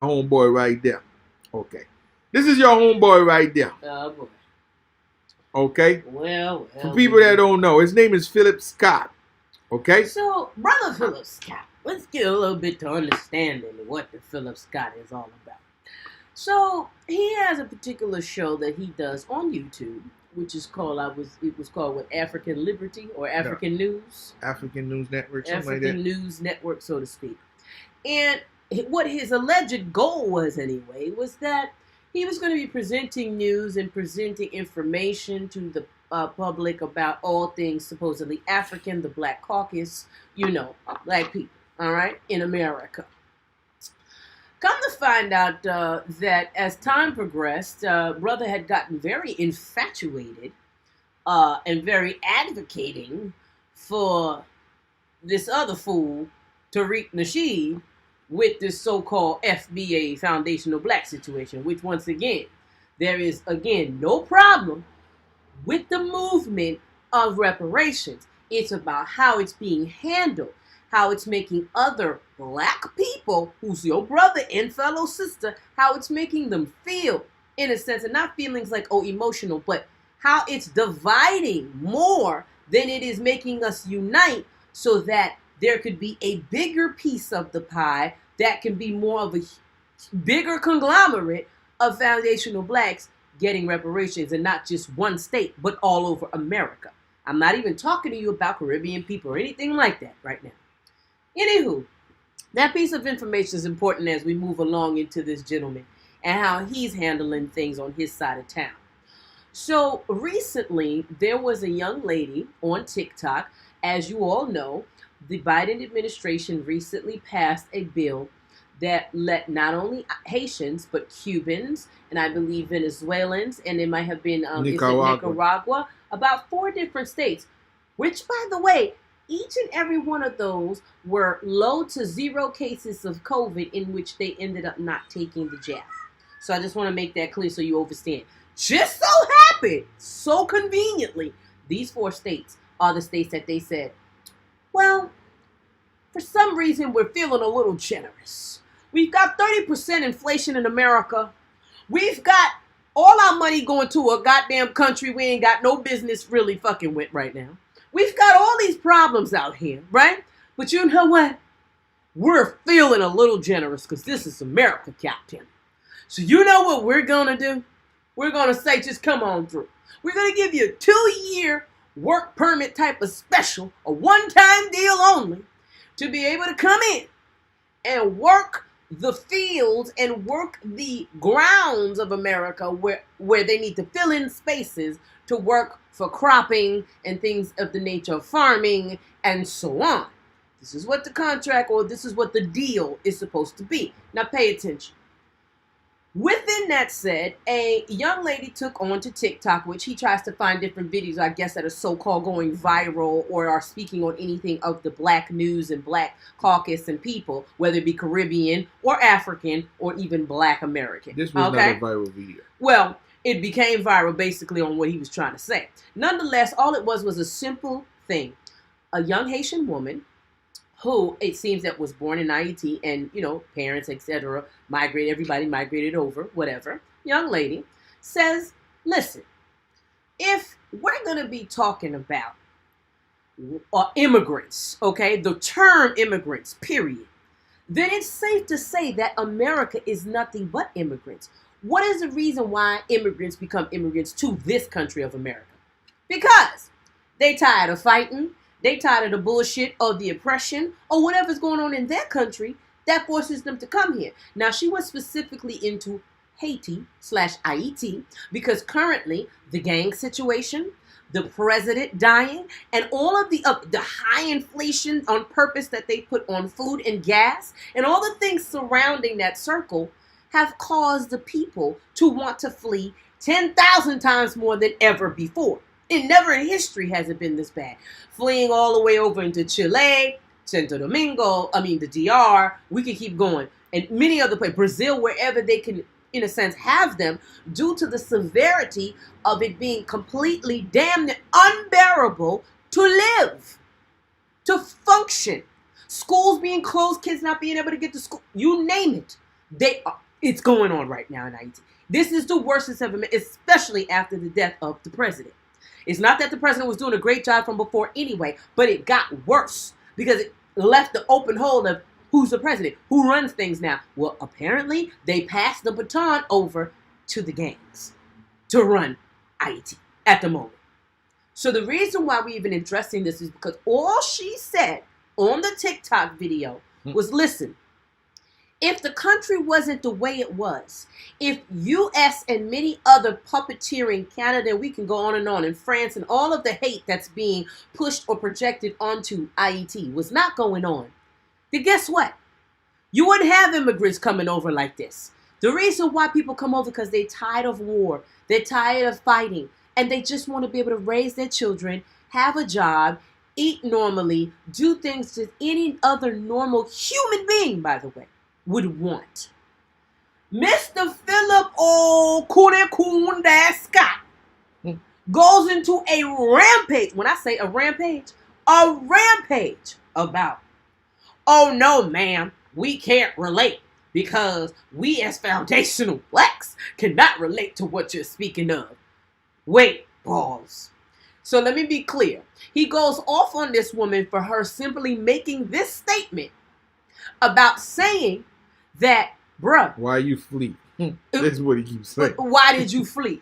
homeboy right there. Okay. This is your homeboy right there. Oh, boy. Okay? Well. For people that don't know, his name is Philip Scott. Okay? So, Brother Philip Scott, let's get a little bit to understanding what the Philip Scott is all about. So, he has a particular show that he does on YouTube, which is called, it was called what, African Liberty or African News? African News Network, something African like that. News Network, so to speak. And what his alleged goal was anyway, was that he was going to be presenting news and presenting information to the public about all things supposedly African, the Black Caucus, black people, all right, in America. Come to find out that as time progressed, brother had gotten very infatuated and very advocating for this other fool, Tariq Nasheed, with this so-called f.b.a. foundational black situation, which once again, there is again no problem with the movement of reparations. It's about how it's being handled, how it's making other black people, who's your brother and fellow sister, how it's making them feel, in a sense, and not feelings like, oh, emotional, but how it's dividing more than it is making us unite, so that there could be a bigger piece of the pie that can be more of a bigger conglomerate of foundational blacks getting reparations, and not just one state, but all over America. I'm not even talking to you about Caribbean people or anything like that right now. Anywho, that piece of information is important as we move along into this gentleman and how he's handling things on his side of town. So recently, there was a young lady on TikTok. As you all know, the Biden administration recently passed a bill that let not only Haitians, but Cubans, and I believe Venezuelans, and it might have been Nicaragua, about 4 different states, which, by the way, each and every one of those were low to 0 cases of COVID in which they ended up not taking the jab. So I just want to make that clear so you understand. Just so happened, so conveniently, these 4 states are the states that they said, well, for some reason, we're feeling a little generous. We've got 30% inflation in America. We've got all our money going to a goddamn country we ain't got no business really fucking with right now. We've got all these problems out here, right? But you know what? We're feeling a little generous because this is America, Captain. So you know what we're going to do? We're going to say, just come on through. We're going to give you a 2-year work permit type of special, a one-time deal only, to be able to come in and work the fields and work the grounds of America where they need to fill in spaces to work for cropping and things of the nature of farming and so on. This is what the contract, or this is what the deal is supposed to be. Now pay attention. Within that said, a young lady took on to TikTok, which he tries to find different videos, I guess, that are so-called going viral or are speaking on anything of the black news and black caucus and people, whether it be Caribbean or African or even black American. This was not a viral video. Well, it became viral basically on what he was trying to say. Nonetheless, all it was a simple thing. A young Haitian woman who it seems that was born in IET and, parents, etc., everybody migrated over, whatever. Young lady says, listen, if we're going to be talking about immigrants, okay, the term immigrants, period, then it's safe to say that America is nothing but immigrants. What is the reason why immigrants become immigrants to this country of America? Because they tired of fighting. They tired of the bullshit or the oppression or whatever's going on in their country that forces them to come here. Now, she went specifically into Haiti/IET because currently the gang situation, the president dying, and all of the high inflation on purpose that they put on food and gas, and all the things surrounding that circle have caused the people to want to flee 10,000 times more than ever before. And never in history has it been this bad. Fleeing all the way over into Chile, Santo Domingo, the DR, we can keep going. And many other places, Brazil, wherever they can, in a sense, have them, due to the severity of it being completely damn near unbearable to live, to function. Schools being closed, kids not being able to get to school, you name it. It's going on right now in Haiti. This is the worst it's ever been, especially after the death of the president. It's not that the president was doing a great job from before anyway, but it got worse because it left the open hole of who's the president, who runs things now. Well, apparently they passed the baton over to the gangs to run Haiti at the moment. So the reason why we're even addressing this is because all she said on the TikTok video was, listen, if the country wasn't the way it was, if U.S. and many other puppeteering, Canada, we can go on, and France, and all of the hate that's being pushed or projected onto Haiti was not going on, then guess what? You wouldn't have immigrants coming over like this. The reason why people come over because they're tired of war, they're tired of fighting, and they just want to be able to raise their children, have a job, eat normally, do things that any other normal human being, by the way, would want. Mr. Philip O'Coondash Scott goes into a rampage. When I say a rampage about, oh no, ma'am, we can't relate because we as foundational blacks cannot relate to what you're speaking of. Wait, pause. So let me be clear. He goes off on this woman for her simply making this statement about saying that, bruh, why you flee? That's what he keeps saying. Why did you flee?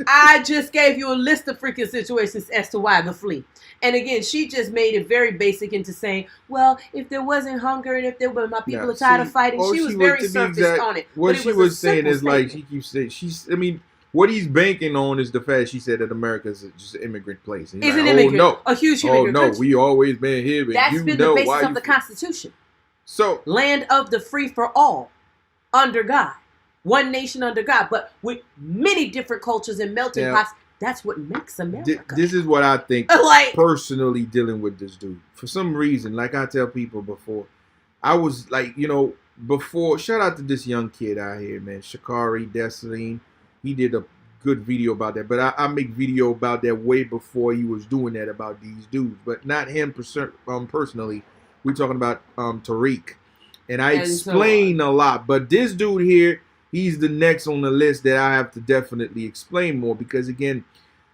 I just gave you a list of freaking situations as to why the flee. And again, she just made it very basic into saying, well, if there wasn't hunger and if there were my people are tired of fighting, she was very surface on it. What she was saying is like, she keeps saying, what he's banking on is the fact she said that America is just an immigrant place. It's an immigrant, a huge immigrant country. We always been here. But that's been the basis of the Constitution. So, land of the free for all, under God, one nation under God, but with many different cultures and melting pots. That's what makes America. This is what I think. Personally, dealing with this dude, for some reason, like I tell people before, I was like, before. Shout out to this young kid out here, man, Shakari Desaline. He did a good video about that, but I make video about that way before he was doing that about these dudes, but not him personally. We're talking about Tariq, and I explain a lot, but this dude here, he's the next on the list that I have to definitely explain more, because again,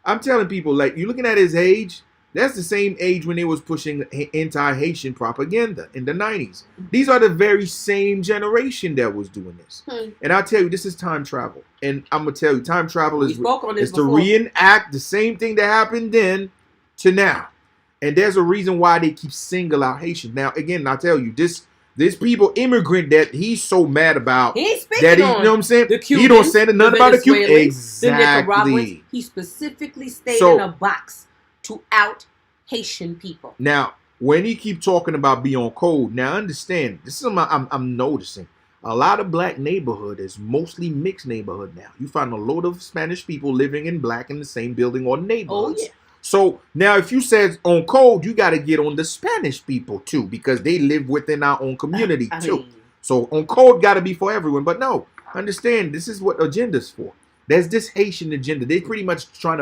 I'm telling people, like, you're looking at his age, that's the same age when they was pushing anti-Haitian propaganda in the 90s. These are the very same generation that was doing this. And I tell you, this is time travel. And I'm going to tell you, time travel is to reenact the same thing that happened then to now. And there's a reason why they keep single out Haitians. Now, again, I tell you, this people immigrant that he's so mad about, he's speaking you know what I'm saying? The Cubans, he don't say nothing about the Cubans. Exactly. The Nicaraguans. He specifically stayed in a box to out Haitian people. Now, when he keep talking about be on code, now understand, this is I'm noticing. A lot of black neighborhood is mostly mixed neighborhood now. You find a load of Spanish people living in black in the same building or neighborhoods. Oh, yeah. So now if you said on code, you got to get on the Spanish people too, because they live within our own community too. So on code got to be for everyone. But no, understand, this is what agenda's for. There's this Haitian agenda. They pretty much trying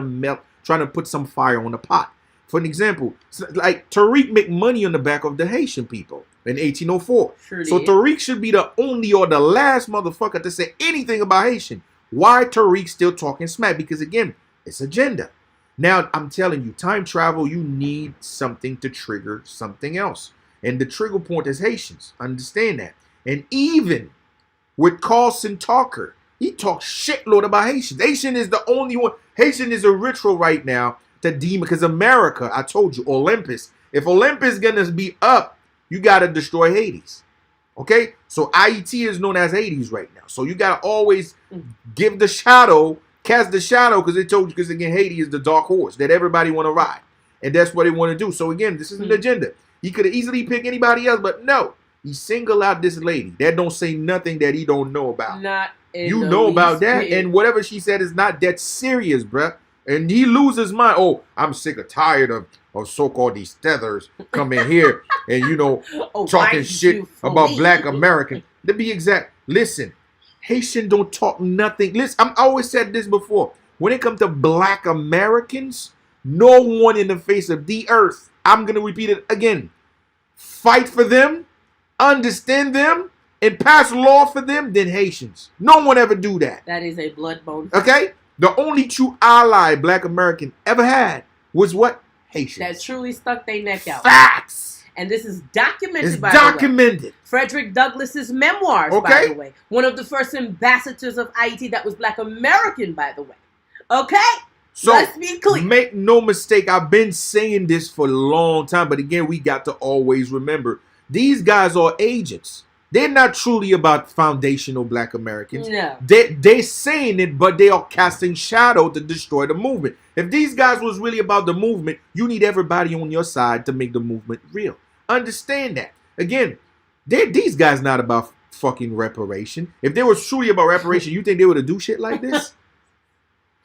to put some fire on the pot. For an example, like Tariq make money on the back of the Haitian people in 1804. So Tariq should be the only or the last motherfucker to say anything about Haitian. Why Tariq still talking smack? Because again, it's agenda. Now, I'm telling you, time travel, you need something to trigger something else. And the trigger point is Haitians. Understand that. And even with Carlson Tucker, he talks shitload about Haitians. Haitian is the only one. Haitian is a ritual right now to demon. Because America, I told you, Olympus. If Olympus is going to be up, you got to destroy Hades. Okay? So IET is known as Hades right now. So you got to always give the shadow. Cast the shadow, because they told you, because again, Haiti is the dark horse that everybody want to ride. And that's what they want to do. So again, this is an agenda. He could have easily picked anybody else, but no. He singled out this lady. That don't say nothing that he don't know about. You know about that. And whatever she said is not that serious, bruh. And he loses mind. Oh, I'm sick or tired of so-called these tethers coming here and, talking shit about black American. To be exact, listen. Haitian don't talk nothing. Listen, I always said this before. When it comes to black Americans, no one in the face of the earth, I'm going to repeat it again. Fight for them, understand them, and pass law for them than Haitians. No one ever do that. That is a blood bone. Okay? The only true ally Black American ever had was what? Haitians. That truly stuck their neck out. Facts. And this is documented, It's by the way. documented. Frederick Douglass's memoirs, by the way. One of the first ambassadors of Haiti that was Black American, by the way. Okay? So, let's be clear. Make no mistake, I've been saying this for a long time, but again, we got to always remember, these guys are agents. They're not truly about foundational Black Americans. No. They're saying it, but they are casting shadow to destroy the movement. If these guys was really about the movement, you need everybody on your side to make the movement real. Understand that. Again, these guys not about fucking reparation. If they were truly about reparation, you think they would do shit like this?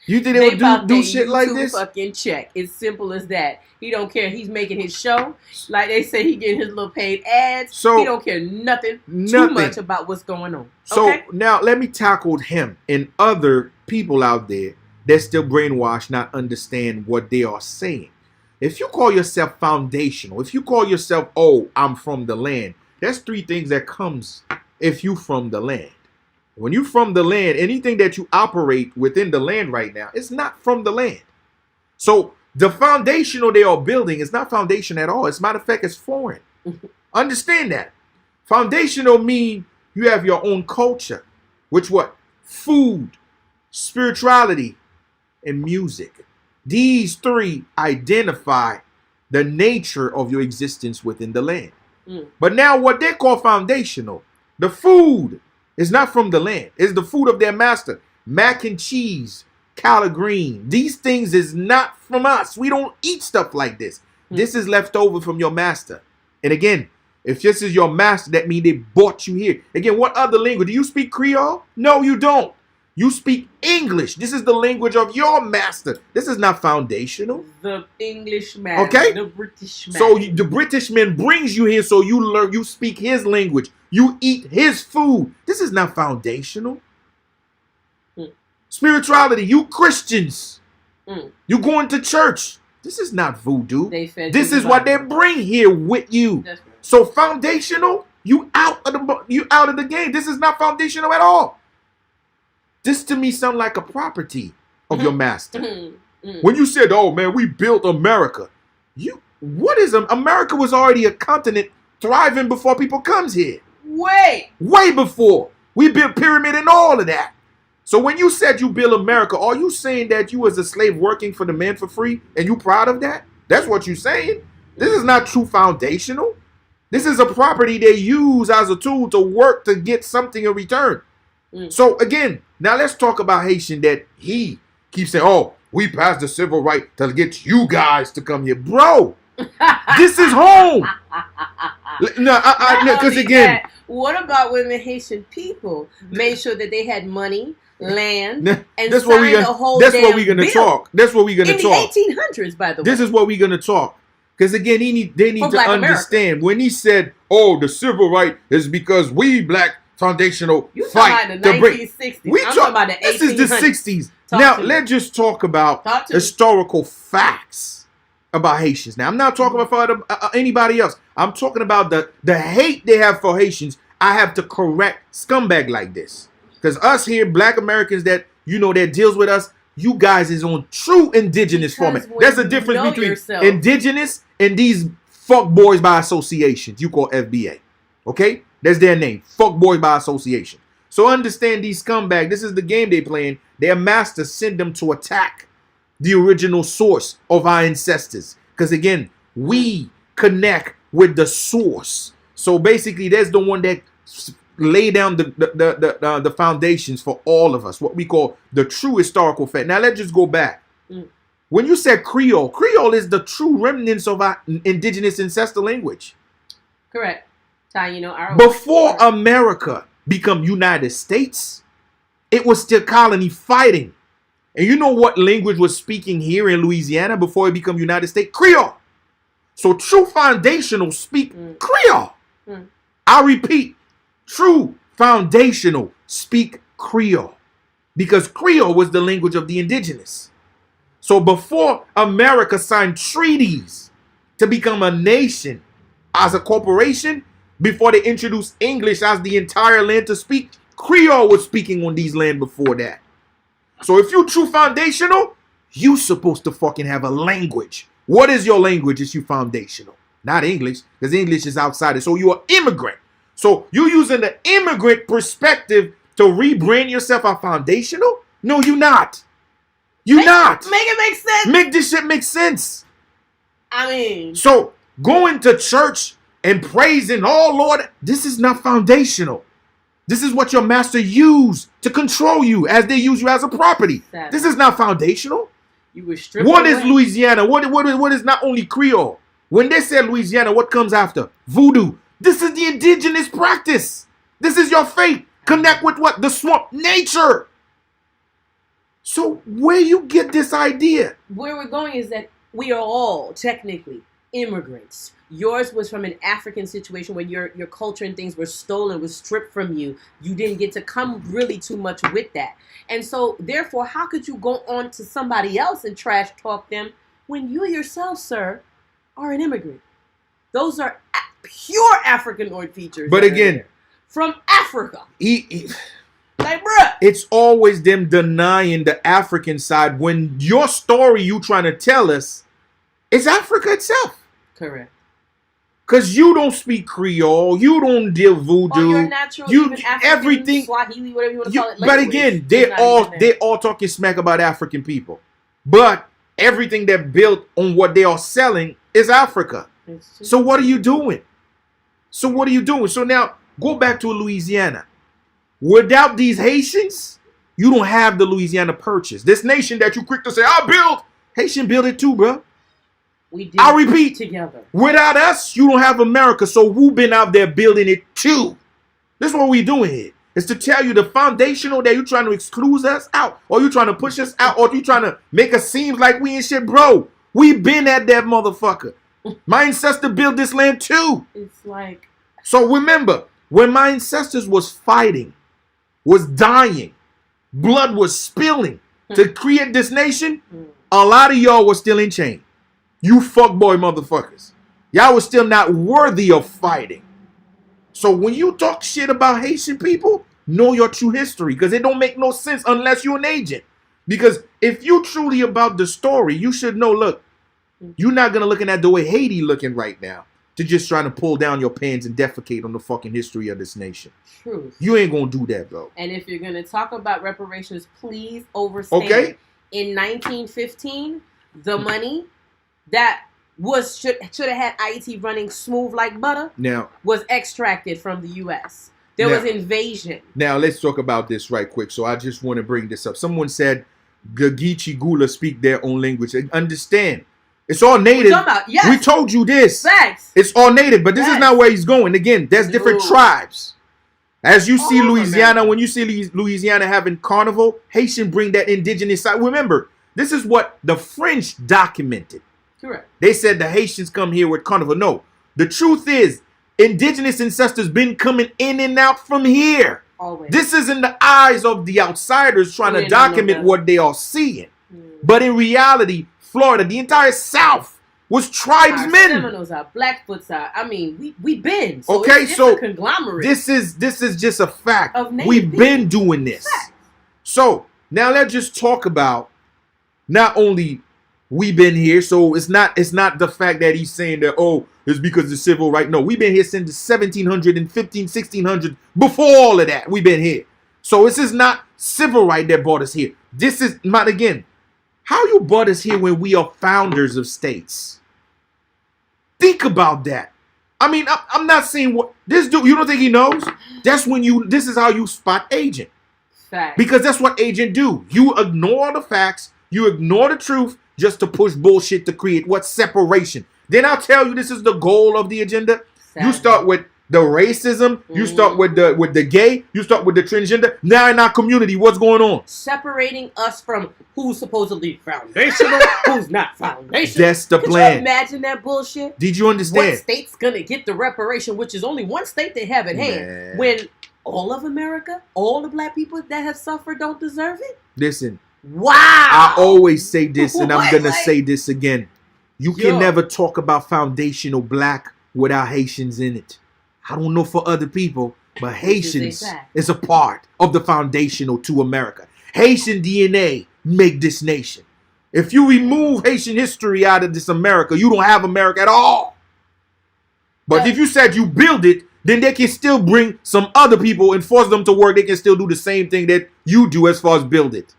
You think they would do shit like this? Fucking check. It's simple as that. He don't care. He's making his show. Like they say, he getting his little paid ads. So he don't care nothing too much about what's going on. So now let me tackle him and other people out there that still brainwashed, not understand what they are saying. If you call yourself foundational, if you call yourself, oh, I'm from the land, that's three things that comes if you from the land. When you from the land, anything that you operate within the land right now, it's not from the land. So the foundational they are building is not foundation at all. As a matter of fact, it's foreign. Understand that. Foundational mean you have your own culture, which what? Food, spirituality, and music. These three identify the nature of your existence within the land. But now what they call foundational, the food, it's not from the land. It's the food of their master. Mac and cheese, collard green. These things is not from us. We don't eat stuff like this. This is left over from your master. And again, if this is your master, that means they brought you here. Again, what other language? Do you speak Creole? No, you don't. You speak English. This is the language of your master. This is not foundational. The English man. Okay? The British man. So the British man brings you here so you learn, you speak his language. You eat his food. This is not foundational. Spirituality, you Christians. You going to church. This is not voodoo. This is what they bring here with you. That's right. So foundational, you out of the game. This is not foundational at all. This to me sounds like a property of your master. When you said, oh man, we built America. What is America was already a continent thriving before people comes here. Way before. We built pyramid and all of that. So when you said you built America, are you saying that you was a slave working for the man for free and you proud of that? That's what you're saying. This is not true foundational. This is a property they use as a tool to work to get something in return. So again, now let's talk about Haitian that he keeps saying, oh, we passed the civil right to get you guys to come here. Bro, this is home. No, because again. What about when the Haitian people made sure that they had money, land, and that's signed the whole That's damn what we're going to talk. That's what we're going to talk. In the 1800s, by the way. This is what we're going to talk. Because again, they need to understand. When he said, oh, the civil right is because we black foundational you fight talking about the 1960s. I'm talking about the 1800s. This is the 60s. Now, let's just talk about historical facts about Haitians. Now, I'm not talking about anybody else. I'm talking about the hate they have for Haitians. I have to correct scumbag like this. Because us here, black Americans that deals with us, you guys is on true indigenous format. There's a difference between indigenous and these fuck boys by associations you call f.b.a. Okay? That's their name. Fuck boys by association. So understand these scumbag. This is the game they playing. Their masters send them to attack the original source of our ancestors. Because again, we connect with the source. So basically, there's the one that lay down the foundations for all of us. What we call the true historical fact. Now let's just go back. When you said Creole, Creole is the true remnants of our indigenous ancestor language. Correct. Before America become United States, it was still colony fighting. And you know what language was speaking here in Louisiana before it became United States? Creole. So true foundational speak Creole. I repeat, true foundational speak Creole. Because Creole was the language of the indigenous. So before America signed treaties to become a nation as a corporation, before they introduced English as the entire land to speak, Creole was speaking on these land before that. So if you true foundational, you supposed to fucking have a language. What is your language? Is you foundational, not English, because English is outside it. So you're an immigrant. So you using the immigrant perspective to rebrand yourself as foundational? No, you not. You not. Make it make sense. Make this shit make sense. I mean. So going to church and praising, oh Lord, this is not foundational. This is what your master used to control you as they use you as a property. This is not foundational. You were stripped What away. is Louisiana? What is not only Creole? When they say Louisiana, what comes after? Voodoo. This is the indigenous practice. This is your faith. Connect with what? The swamp. Nature. So where you get this idea? Where we're going is that we are all technically immigrants. Yours was from an African situation where your culture and things were stolen, was stripped from you. You didn't get to come really too much with that. And so, therefore, how could you go on to somebody else and trash talk them when you yourself, sir, are an immigrant? Those are pure Africanoid features. But again, from Africa. Like, bruh. It's always them denying the African side when your story you trying to tell us is Africa itself. Correct. Because you don't speak Creole, you don't deal voodoo, your natural, you even African, everything. Swahili, whatever you want to call it. But again, they all talking smack about African people, but everything that built on what they are selling is Africa. So what are you doing? So now go back to Louisiana. Without these Haitians, you don't have the Louisiana Purchase. This nation that you quick to say I built, Haitian built it too, bro. We did I'll repeat. Together. Without us, you don't have America. So who been out there building it too? This is what we doing here. It's to tell you the foundational that you trying to exclude us out, or you trying to push us out, or you trying to make us seem like we ain't shit, bro. We been at that motherfucker. My ancestor built this land too. It's like. So remember, when my ancestors was fighting, was dying, blood was spilling to create this nation, a lot of y'all was still in chains. You fuckboy motherfuckers. Y'all was still not worthy of fighting. So when you talk shit about Haitian people, know your true history. Because it don't make no sense unless you're an agent. Because if you truly about the story, you should know, look, you're not going to looking at the way Haiti looking right now to just trying to pull down your pants and defecate on the fucking history of this nation. Truth. You ain't going to do that, bro. And if you're going to talk about reparations, please overstand. Okay. In 1915, the money that should have had IET running smooth like butter now was extracted from the U.S. There was invasion. Now let's talk about this right quick. So I just want to bring this up. Someone said Gagichi Gula speak their own language. Understand? It's all native. Yes. We told you this. Facts. It's all native, but this is not where he's going. Again, there's different tribes. As you see Louisiana, when you see Louisiana having carnival, Haitian bring that indigenous side. Remember, this is what the French documented. Correct. They said the Haitians come here with carnival. No, the truth is, indigenous ancestors been coming in and out from here. Always. This is in the eyes of the outsiders trying to document what they are seeing. But in reality, Florida, the entire South, was tribesmen. Our Seminoles, our Blackfoots, we been. So okay, it's so a conglomerate. This is just a fact. We've been doing this. Fact. So now let's just talk about not only we've been here. So it's not the fact that he's saying that, oh, it's because the civil right. No, we've been here since the 1700 and 15, 1600. Before all of that, we've been here. So this is not civil right that brought us here. This is not, again, how you brought us here when we are founders of states. Think about that. I mean, I'm not saying what this dude, you don't think he knows? This is how you spot agent. Fact. Because that's what agent do. You ignore the facts, you ignore the truth just to push bullshit to create what? Separation. Then I'll tell you this is the goal of the agenda. Sadly. You start with the racism, you start with the gay, you start with the transgender. Now in our community, what's going on? Separating us from who's supposedly foundational, who's not foundational. That's the Could plan. you imagine that bullshit? Did you understand? What state's gonna get the reparation, which is only one state they have at hand, when all of America, all the black people that have suffered don't deserve it? Listen. Wow. I always say this, and I'm gonna say this again. You can never talk about foundational black without Haitians in it. I don't know for other people, but Haitians fact. is a part of the foundational to America. Haitian DNA make this nation. If you remove Haitian history out of this America, you don't have America at all. But if you said you build it, then they can still bring some other people and force them to work. They can still do the same thing that you do as far as build it.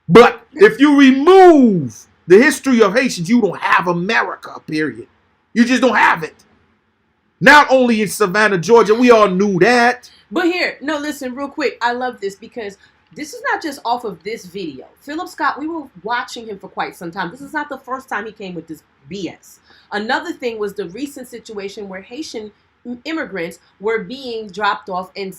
But if you remove the history of Haitians, you don't have America, period. You just don't have it. Not only in Savannah, Georgia, we all knew that. But here, no, listen, real quick. I love this because this is not just off of this video. Philip Scott, we were watching him for quite some time. This is not the first time he came with this BS. Another thing was the recent situation where Haitian immigrants were being dropped off in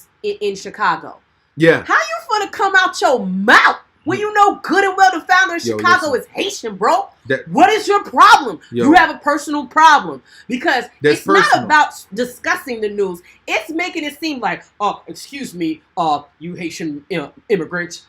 Chicago. Yeah. How you gonna come out your mouth when you know good and well the founder of Chicago is Haitian, bro? What is your problem? You have a personal problem because it's not about discussing the news. It's making it seem like, excuse me, you Haitian immigrants,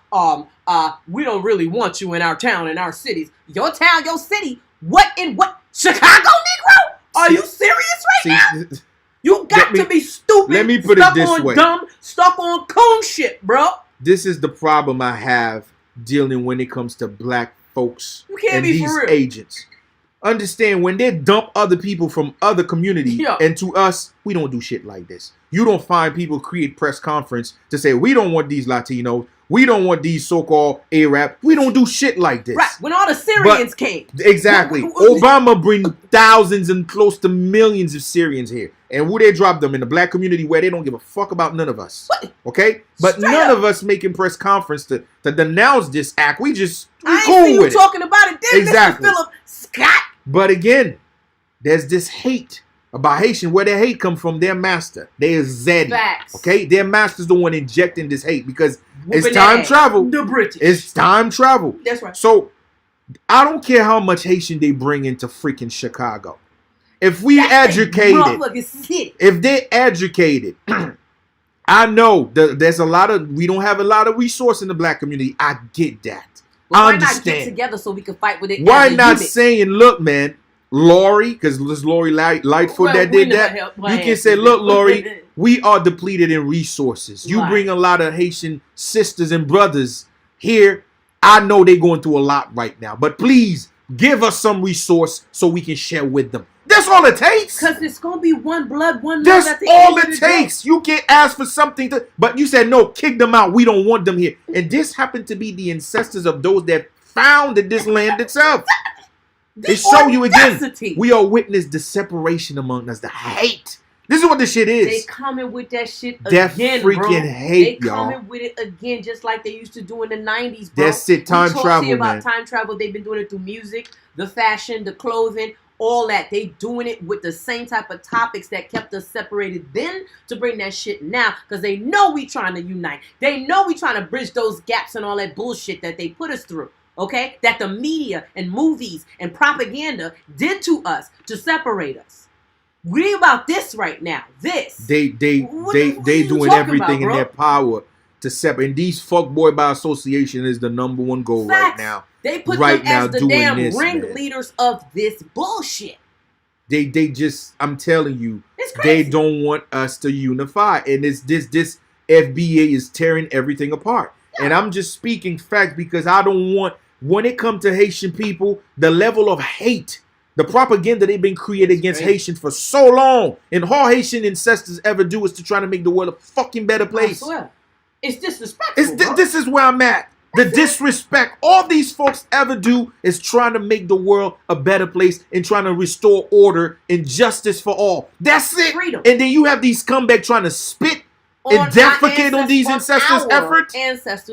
we don't really want you in our town, in our cities. Your town, your city. What in what? Chicago, Negro? Are you serious right now? You got to be stupid. Let me put it this way. Dumb, stuck on coon shit, bro. This is the problem I have dealing when it comes to black folks and these agents. Understand, when they dump other people from other communities and to us, we don't do shit like this. You don't find people create press conference to say, we don't want these Latinos. We don't want these so-called Arab. We don't do shit like this. Right, when all the Syrians came. Exactly. Obama bring thousands and close to millions of Syrians here. And would they drop them in the black community where they don't give a fuck about none of us? What? Okay? But none of us making press conference to denounce this act. We cool with it. Talking about it. Exactly. Philip Scott. But again, there's this hate about Haitian. Where the hate come from? Their master. They is Zeddy. Facts. Okay? Their master's the one injecting this hate because it's time travel. The British. It's time travel. That's right. So, I don't care how much Haitian they bring into freaking Chicago. If we educated, if they educated, I know there's a lot of, we don't have a lot of resource in the black community. I get that. Well, I understand. Why not get together so we can fight with it? Why not saying, look, man, Lori, because it's Lori Lightfoot that did that. You can say, look, Lori, we are depleted in resources. You bring a lot of Haitian sisters and brothers here. I know they're going through a lot right now, but please give us some resource so we can share with them. That's all it takes. Because it's going to be one blood, one love. That's all it takes. You can't ask for something but you said, no, kick them out. We don't want them here. And this happened to be the ancestors of those that founded this land itself. They show you again. We are witness the separation among us, the hate. This is what this shit is. They coming with that shit that again, freaking bro. hate, they y'all. coming with it again, just like they used to do in the 90s, bro. That's it, time travel, about time travel. They've been doing it through music, the fashion, the clothing, all that. They doing it with the same type of topics that kept us separated then to bring that shit now, because they know we trying to unite. They know we trying to bridge those gaps and all that bullshit that they put us through. Okay, that the media and movies and propaganda did to us to separate us. We about this right now. This they doing everything in their power to separate. And these fuckboy by association is the number one goal right now. They put them as the damn ringleaders of this bullshit. They just, I'm telling you, they don't want us to unify, and it's this f.b.a. is tearing everything apart. Yeah. And I'm just speaking facts because I don't want, when it comes to Haitian people, the level of hate, the propaganda they've been creating against Haitians for so long, and all Haitian ancestors ever do is to try to make the world a fucking better place. I swear. It's disrespectful. This is where I'm at. The disrespect. All these folks ever do is trying to make the world a better place and trying to restore order and justice for all. That's it. Freedom. And then you have these comeback trying to spit and defecate on these ancestors' efforts.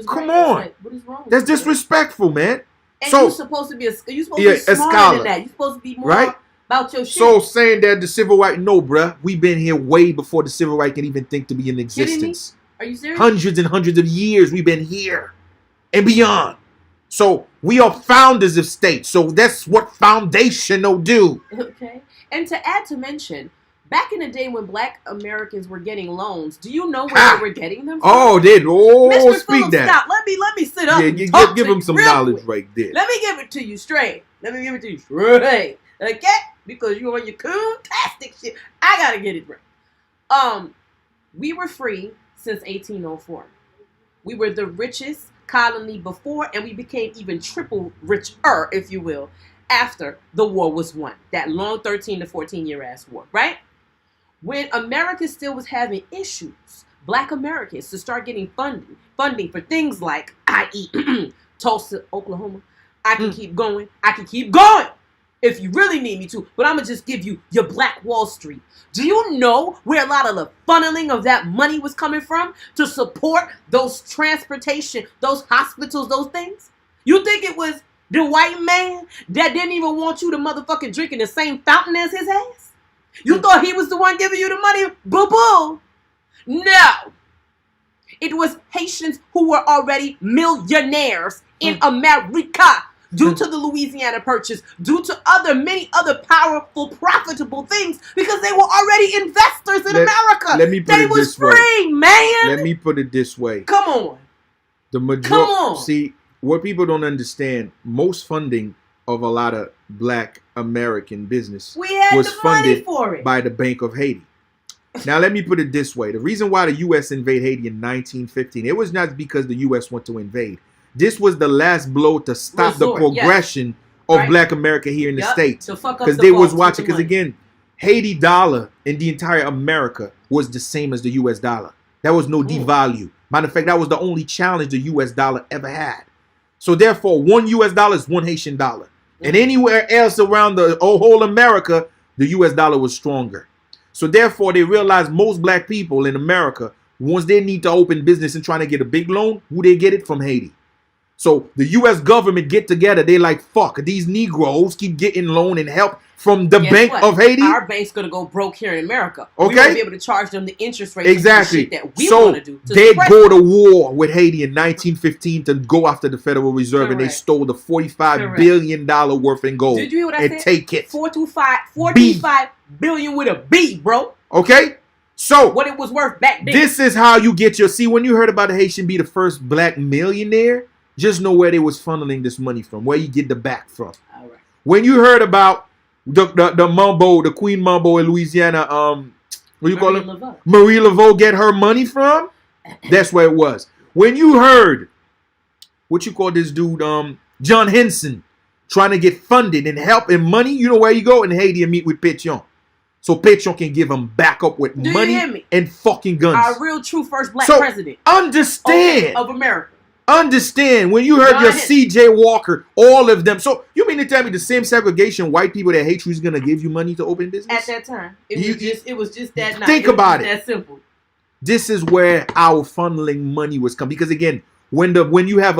Come on. What is wrong? That's disrespectful, man. And so, you're supposed to be smarter than that. You're supposed to be more about your shit. So saying that the civil rights, no, bruh. We've been here way before the civil rights can even think to be in existence. Are you serious? Hundreds and hundreds of years we've been here and beyond. So we are founders of states. So that's what foundational do. Okay. And to add to mention, back in the day when black Americans were getting loans, do you know where they were getting them from? Oh, Mr. speak Philip that. Scott, let me sit up and give him some knowledge right there. Let me give it to you straight. Okay? Because you on your cool-tastic shit. I gotta get it right. We were free since 1804. We were the richest colony before, and we became even triple richer, if you will, after the war was won. That long 13 to 14-year ass war, right? When America still was having issues, Black Americans to start getting funding for things like, i.e., Tulsa, Oklahoma. I can keep going. I can keep going if you really need me to, but I'm going to just give you your Black Wall Street. Do you know where a lot of the funneling of that money was coming from to support those transportation, those hospitals, those things? You think it was the white man that didn't even want you to motherfucking drink in the same fountain as his ass? You thought he was the one giving you the money? Boo-boo. No. It was Haitians who were already millionaires in America due to the Louisiana Purchase, due to many other powerful, profitable things, because they were already investors in America. Let me put it this way. They was free, man. Let me put it this way. Come on. Come on. See, what people don't understand, most funding of a lot of Black American business was funded by the Bank of Haiti. Now, let me put it this way. The reason why the U.S. invaded Haiti in 1915, it was not because the U.S. wanted to invade. This was the last blow to stop the progression of Black America here in the States. Because they was watching, because again, Haiti dollar in the entire America was the same as the U.S. dollar. There was no devalue. Matter of fact, that was the only challenge the U.S. dollar ever had. So therefore, one U.S. dollar is one Haitian dollar. And anywhere else around the whole America, the U.S. dollar was stronger. So therefore, they realized most Black people in America, once they need to open business and trying to get a big loan, who they get it from? Haiti. So the U.S. government get together. They like, fuck, these Negroes keep getting loan and help from the Bank of Haiti. Our bank's going to go broke here in America. Okay. We won't be able to charge them the interest rate exactly. that we want to do. They go to war with Haiti in 1915 to go after the Federal Reserve, and they stole the $45 billion worth in gold. Did you hear what I said? Take it. 425 billion with a B, bro. Okay. So what it was worth back then. This is how you get your, see, when you heard about the Haitian be the first Black millionaire, just know where they was funneling this money from, where you get the back from. All right. When you heard about the Mambo, the Queen Mambo in Louisiana, what you call it? Marie Laveau get her money from? That's where it was. When you heard, what you call this dude, John Henson, trying to get funded and help and money, you know where you go? In Haiti and meet with Pétion. So Pétion can give them back up with money and fucking guns. Our real true first Black president. Understand. Of America. Understand, when you heard your C.J. Walker, all of them. So you mean to tell me the same segregation white people that hate you is gonna give you money to open business? At that time, it was just that. Think about it. That simple. This is where our funneling money was coming, because again, when you have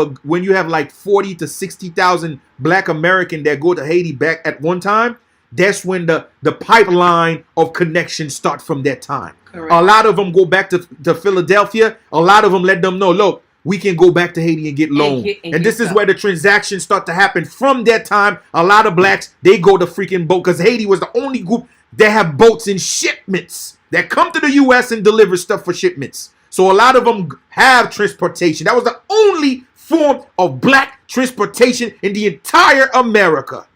like 40 to 60,000 Black American that go to Haiti back at one time, that's when the pipeline of connection start from that time. Correct. A lot of them go back to Philadelphia. A lot of them let them know, look, we can go back to Haiti and get loan. And this is where the transactions start to happen. From that time, a lot of Blacks, they go to freaking boat, because Haiti was the only group that have boats and shipments that come to the U.S. and deliver stuff for shipments. So a lot of them have transportation. That was the only form of Black transportation in the entire America.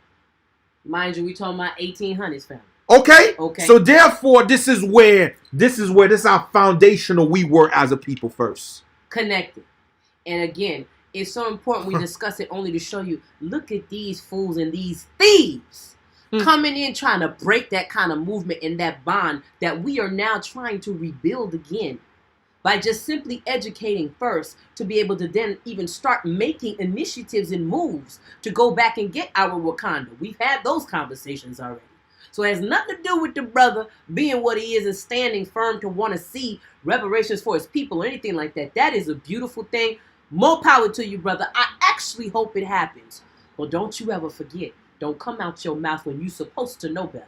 Mind you, we talking about 1800s family. Okay? Okay. So therefore, this is how foundational we were as a people first. Connected. And again, it's so important we discuss it only to show you, look at these fools and these thieves coming in trying to break that kind of movement and that bond that we are now trying to rebuild again by just simply educating first to be able to then even start making initiatives and moves to go back and get our Wakanda. We've had those conversations already. So it has nothing to do with the brother being what he is and standing firm to want to see reparations for his people or anything like that. That is a beautiful thing. More power to you, brother. I actually hope it happens. But don't you ever forget. Don't come out your mouth when you're supposed to know better.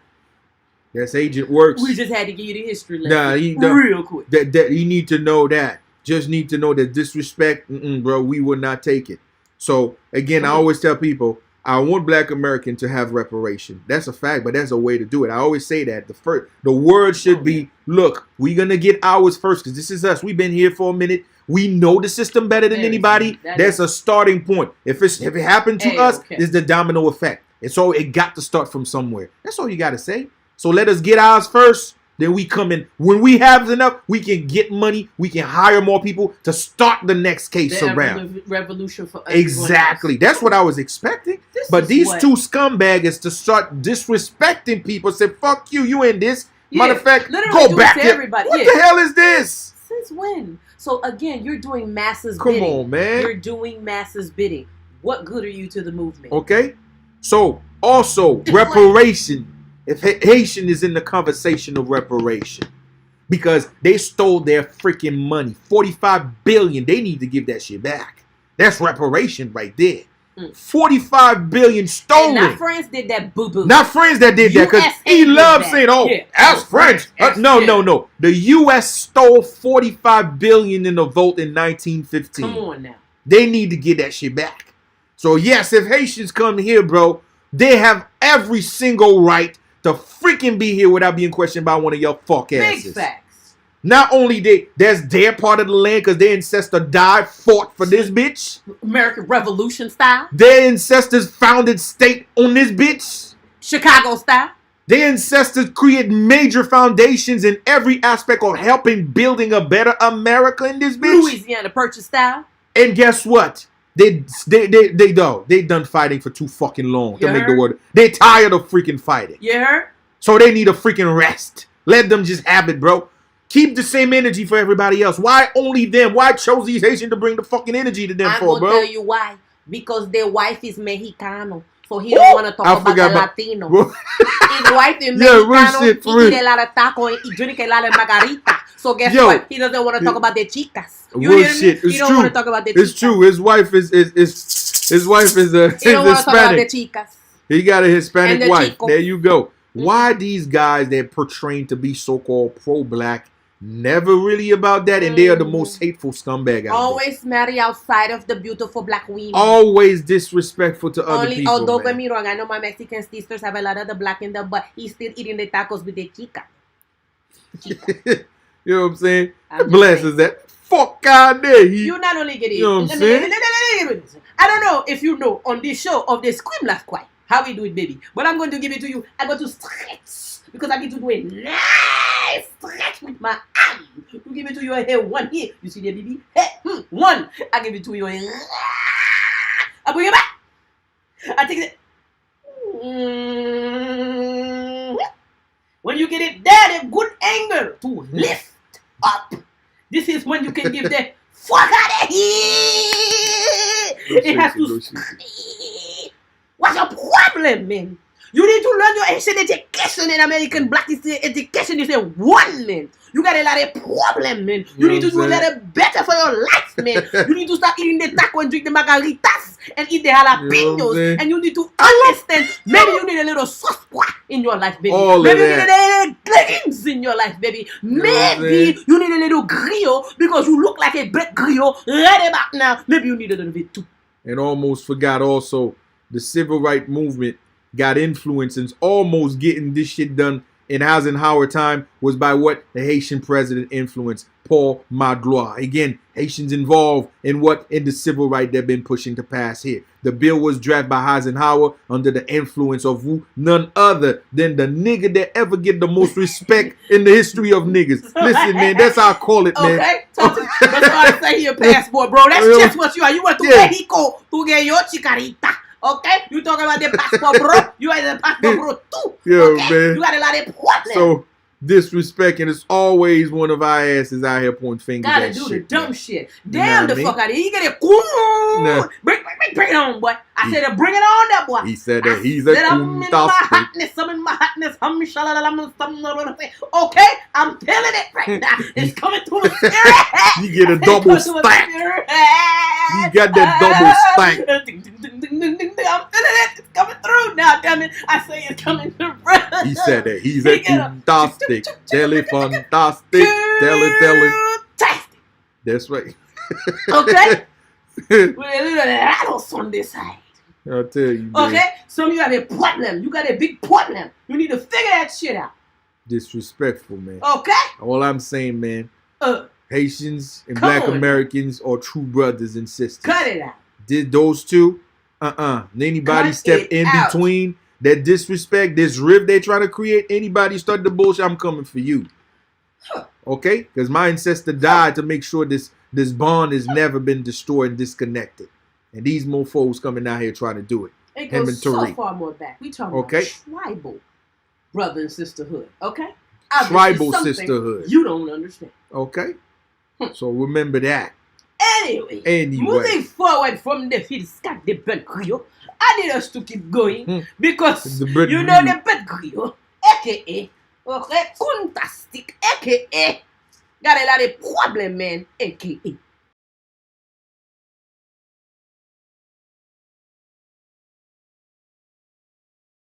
That's Agent Works. We just had to give you the history lesson real quick. That you need to know that. Just need to know that disrespect, bro, we will not take it. So, again, I always tell people, I want Black American to have reparation. That's a fact, but that's a way to do it. I always say that. The word should be, look, we're going to get ours first, because this is us. We've been here for a minute. We know the system better than anybody. That's a starting point. If it happened to us, it's the domino effect. And so it got to start from somewhere. That's all you got to say. So let us get ours first. then we come in. When we have enough, we can get money. We can hire more people to start the next case around. Revolution for exactly. That's what I was expecting. But these two scumbags to start disrespecting people. Say, fuck you. You in this. Matter of fact, go back to everybody. What the hell is this? Since when? So again, you're doing masses bidding. Come on, man. You're doing masses bidding. What good are you to the movement? Okay. So also reparation. If Haitian is in the conversation of reparation, because they stole their freaking money, 45 billion, they need to give that shit back. That's reparation right there. 45 billion stolen. And not France did that boo-boo. Not France that did that, because he loves saying, oh, that's French. No. The U.S. stole 45 billion in the vote in 1915. Come on now. They need to get that shit back. So yes, if Haitians come here, bro, they have every single right to freaking be here without being questioned by one of your fuck asses. Big facts. Not only that's their part of the land because their ancestor died, fought for this bitch. American Revolution style. Their ancestors founded state on this bitch. Chicago style. Their ancestors created major foundations in every aspect of helping building a better America in this bitch. Louisiana Purchase style. And guess what? They done fighting for too fucking long to make the world. They tired of freaking fighting. You heard? So they need a freaking rest. Let them just have it, bro. Keep the same energy for everybody else. Why only them? Why chose these Haitians to bring the fucking energy to them for, bro? I'm gonna tell you why. Because their wife is Mexicano. So he don't want to talk about the Latino. His wife is Mexicano. He eat a lot of taco and he drink a lot of margarita. So guess what? He doesn't want to talk about the chicas. You hear me? He don't want to talk about the chicas. It's true. His wife is a he don't want to talk about the chicas. He got a Hispanic wife. There you go. Why these guys that portraying to be so-called pro-black never really about that, and they are the most hateful scumbag out Always marry outside of the beautiful black women. Always disrespectful to other people. Don't get me wrong, I know my Mexican sisters have a lot of the black in them, but he's still eating the tacos with the chica. You know what I'm saying? Blesses that. Fuck out there. You not only get it. You know what I'm saying? I don't know if you know on this show of the Scream Laugh Quiet how we do it, baby. But I'm going to give it to you. I'm going to stretch because I get to do a nice stretch with my arm. To give it to you here, one here. You see there, baby? Hey, one. I give it to you here. I bring it back. I take it. When you get it there, the good angle to lift up. This is when you can give the fuck out of here. It has to. What's your problem, man? You need to learn your Asian education and American black education is a one, man. You got a lot of problem, man. You need to do a lot of better for your life, man. You need to start eating the taco and drink the margaritas and eat the jalapenos. And you need to understand, maybe you need a little sauce in your life, baby. Maybe you need a little leggings in your life, baby. Maybe you need a little griot because you look like a black griot right about now. Maybe you need a little bit too. And almost forgot also, the civil rights movement got influence and almost getting this shit done in Eisenhower time was by what the Haitian president influenced, Paul Magloire. Again, Haitians involved in the civil rights they've been pushing to pass here. The bill was drafted by Eisenhower under the influence of who? None other than the nigga that ever get the most respect in the history of niggas. Listen, man, that's how I call it, man. Okay, that's why I say your passport, bro. That's just what you are. You went to Mexico to get your chicarita. Okay? You talking about the passport, bro? You are the passport, bro, too. Yeah, man. You got a lot of problems. So, disrespect, and it's always one of our asses out here pointing fingers gotta at do shit, the dumb man. shit. Damn the fuck out of here. You get it. Bring it on, boy. I said, bring it on, that boy. He said that he's a I'm in my hotness. I'm in my hotness. Okay? I'm feeling it right now. It's coming to the spirit. You get a double stack. You got that double stack. I'm feeling it. It's coming through now, damn it. I say it's coming through. He said that he's a fantastic. Tell it fantastic. Tell it. That's right. Okay? With a little rattles on this side. I'll tell you, man. Okay? Some of you have a problem. You got a big problem. You need to figure that shit out. Disrespectful, man. Okay? All I'm saying, man, Haitians and Black Americans are true brothers and sisters. Cut it out. Did those two? Anybody step in between, that disrespect, this rift they trying to create, anybody start the bullshit, I'm coming for you. Okay? Because my ancestor died to make sure this bond has never been destroyed and disconnected. And these mofos coming out here trying to do it. It goes so far more back. We talking about tribal brother and sisterhood. Okay? Obviously tribal sisterhood. You don't understand. Okay? So remember that. Anyway, moving forward from the Fiscat de Belcrio, I need us to keep going because you know the Belcrio, aka okay, fantastic, aka got a lot of problem, man, aka